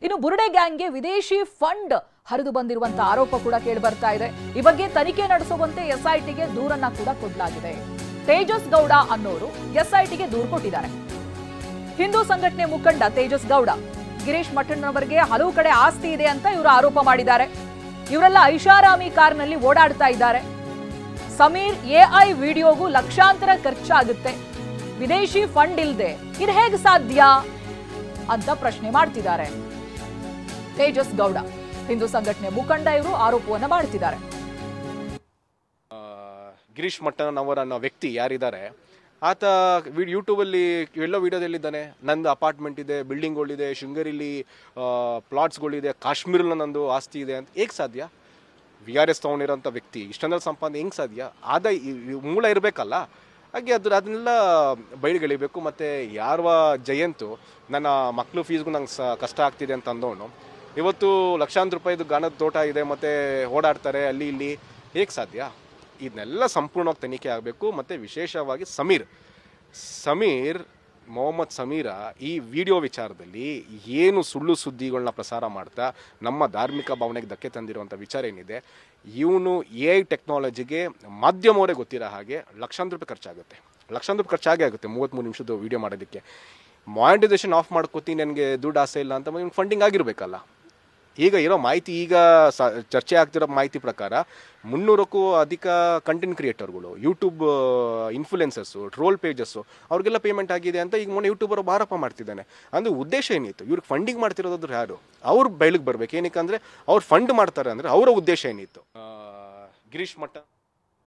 ಇನ್ನು ಬುರುಡೆ ಗ್ಯಾಂಗ್ಗೆ ವಿದೇಶಿ ಫಂಡ್ ಹರಿದು ಬಂದಿರುವಂತ ಆರೋಪ ಕೂಡ ಕೇಳಿಬರ್ತಾ ಇದೆ. ಈ ಬಗ್ಗೆ ತನಿಖೆ ನಡೆಸುವಂತೆ ಎಸ್ಐಟಿಗೆ ದೂರನ್ನ ಕೂಡ ಕೊಡಲಾಗಿದೆ. ತೇಜಸ್ ಗೌಡ ಅನ್ನೋರು ಎಸ್ಐಟಿಗೆ ದೂರು ಕೊಟ್ಟಿದ್ದಾರೆ. ಹಿಂದೂ ಸಂಘಟನೆ ಮುಖಂಡ ತೇಜಸ್ ಗೌಡ ಗಿರೀಶ್ ಮಠಣ್ಣವರಿಗೆ ಹಲವು ಕಡೆ ಆಸ್ತಿ ಇದೆ ಅಂತ ಇವರು ಆರೋಪ ಮಾಡಿದ್ದಾರೆ. ಇವರೆಲ್ಲ ಐಷಾರಾಮಿ ಕಾರ್ನಲ್ಲಿ ಓಡಾಡ್ತಾ ಇದ್ದಾರೆ. ಸಮೀರ್ ಎಐ ವಿಡಿಯೋಗೂ ಲಕ್ಷಾಂತರ ಖರ್ಚಾಗುತ್ತೆ, ವಿದೇಶಿ ಫಂಡ್ ಇಲ್ಲದೆ ಇದು ಹೇಗೆ ಸಾಧ್ಯ ಅಂತ ಪ್ರಶ್ನೆ ಮಾಡ್ತಿದ್ದಾರೆ. ತೇಜಸ್ ಗೌಡ ಹಿಂದೂ ಸಂಘಟನೆ ಮುಖಂಡ ಇವರು ಆರೋಪವನ್ನ ಮಾಡ್ತಿದ್ದಾರೆ. ಗಿರೀಶ್ ಮಠಣ್ಣವರ ಅನ್ನೋ ವ್ಯಕ್ತಿ ಯಾರಿದ್ದಾರೆ ಆತ ಯೂಟ್ಯೂಬಲ್ಲಿ ಎಲ್ಲೋ ವಿಡಿಯೋದಲ್ಲಿದ್ದಾನೆ. ನಂದು ಅಪಾರ್ಟ್ಮೆಂಟ್ ಇದೆ, ಬಿಲ್ಡಿಂಗ್ಗಳಿದೆ, ಶೃಂಗೇರಿಲಿ ಪ್ಲಾಟ್ಸ್ಗಳಿದೆ, ಕಾಶ್ಮೀರಲ್ಲಿ ನಂದು ಆಸ್ತಿ ಇದೆ ಅಂತ ಹೇಗೆ ಸಾಧ್ಯ? VRS ತೊಗೊಂಡಿರೋಂಥ ವ್ಯಕ್ತಿ ಇಷ್ಟೊಂದು ಸಂಪಾದನೆ ಹೆಂಗೆ ಸಾಧ್ಯ? ಮೂಲ ಇರಬೇಕಲ್ಲ. ಹಾಗೆ ಅದನ್ನೆಲ್ಲ ಬಯಲಿಗೆಳಿಬೇಕು. ಮತ್ತು ಯಾರ್ವ ಜಯಂತು ನನ್ನ ಮಕ್ಕಳು ಫೀಸ್ಗೂ ನಂಗೆ ಕಷ್ಟ ಆಗ್ತಿದೆ ಅಂತ ಅಂದವನು ಇವತ್ತು ಲಕ್ಷಾಂತರ ರೂಪಾಯಿದು ಗಾಣದ ತೋಟ ಇದೆ ಮತ್ತು ಓಡಾಡ್ತಾರೆ ಅಲ್ಲಿ ಇಲ್ಲಿ, ಹೇಗೆ ಸಾಧ್ಯ? ಇದನ್ನೆಲ್ಲ ಸಂಪೂರ್ಣವಾಗಿ ತನಿಖೆ ಆಗಬೇಕು. ಮತ್ತು ವಿಶೇಷವಾಗಿ ಸಮೀರ್ ಮೊಹಮ್ಮದ್ ಸಮೀರ ಈ ವಿಡಿಯೋ ವಿಚಾರದಲ್ಲಿ ಏನು ಸುಳ್ಳು ಸುದ್ದಿಗಳನ್ನ ಪ್ರಸಾರ ಮಾಡ್ತಾ ನಮ್ಮ ಧಾರ್ಮಿಕ ಭಾವನೆಗೆ ಧಕ್ಕೆ ತಂದಿರುವಂಥ ವಿಚಾರ ಏನಿದೆ, ಇವನು AI ಟೆಕ್ನಾಲಜಿಗೆ ಮಾಧ್ಯಮವರೇ ಗೊತ್ತಿರೋ ಹಾಗೆ ಲಕ್ಷಾಂತರ ರೂಪಾಯಿ ಖರ್ಚಾಗುತ್ತೆ. ಲಕ್ಷಾಂತರ ರೂಪಾಯಿ ಖರ್ಚಾಗೇ ಆಗುತ್ತೆ 33 ನಿಮಿಷದ ವಿಡಿಯೋ ಮಾಡೋದಕ್ಕೆ. ಮಾನಿಟೈಸೇಷನ್ ಆಫ್ ಮಾಡ್ಕೋತೀನಿ, ನನಗೆ ದುಡ್ಡು ಆಸೆ ಇಲ್ಲ ಅಂತ ಇವ್ನು ಫಂಡಿಂಗ್ ಆಗಿರಬೇಕಲ್ಲ. ಈಗ ಇರೋ ಮಾಹಿತಿ, ಈಗ ಚರ್ಚೆ ಆಗ್ತಿರೋ ಮಾಹಿತಿ ಪ್ರಕಾರ 300ಕ್ಕೂ ಅಧಿಕ ಕಂಟೆಂಟ್ ಕ್ರಿಯೇಟರ್ಗಳು, ಯೂಟ್ಯೂಬ್ ಇನ್ಫ್ಲುಯೆನ್ಸರ್ಸು, ಟ್ರೋಲ್ ಪೇಜಸ್ಸು ಅವ್ರಿಗೆಲ್ಲ ಪೇಮೆಂಟ್ ಆಗಿದೆ ಅಂತ ಈಗ ಮೊನ್ನೆ ಯೂಟ್ಯೂಬರ್ ಆರೋಪ ಮಾಡ್ತಿದ್ದಾನೆ. ಅಂದರೆ ಉದ್ದೇಶ ಏನಿತ್ತು? ಇವ್ರಿಗೆ ಫಂಡಿಂಗ್ ಮಾಡ್ತಿರೋದಾದ್ರು ಯಾರು? ಅವ್ರು ಬಯಲಿಗೆ ಬರ್ಬೇಕು. ಏನಕ್ಕೆ ಅಂದರೆ ಅವ್ರು ಫಂಡ್ ಮಾಡ್ತಾರೆ ಅಂದರೆ ಅವರ ಉದ್ದೇಶ ಏನಿತ್ತು? ಗಿರೀಶ್ ಮಠ